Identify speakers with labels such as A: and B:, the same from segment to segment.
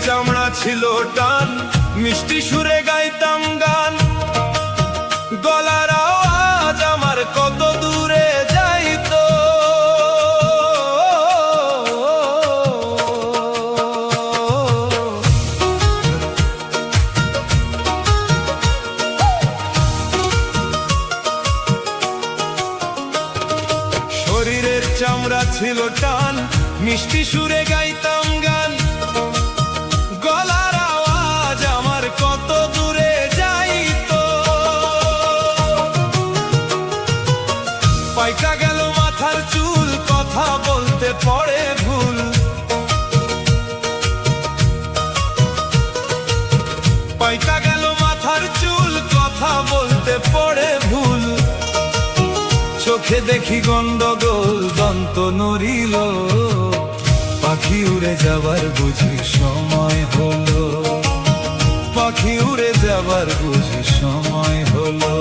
A: চামড়া ছিল টান, মিষ্টি সুরে গাইতাম গান। গলার আওয়াজ আমার কত দূরে যাইতো। শরীরের চামড়া ছিল টান, মিষ্টি সুরে গাইতাম গান। গলার আওয়াজ আমার কত দূরে যাইতো। পাইকা গেল মাথার চুল, কথা বলতে পড়ে ভুল। পাইকা গেল মাথার চুল, কথা বলতে পড়ে ভুল। চোখে দেখি গন্ডগোল, দন্ত নড়িল। পাখি উড়ে যাবার বুঝি সময় হলো, পাখি উড়ে যাবার বুঝি সময় হলো।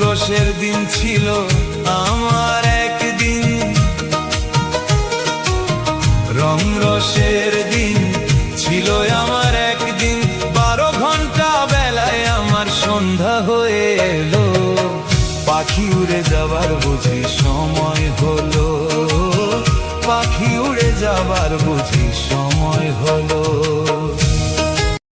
A: রসের দিন ছিল আমার একদিন, রসের দিন ছিল আমার একদিন। 12 ঘন্টা বেলায় আমার সন্ধ্যা হয়ে এলো। পাখি উড়ে যাবার বুঝি সময় হলো, পাখি উড়ে যাবার বুঝি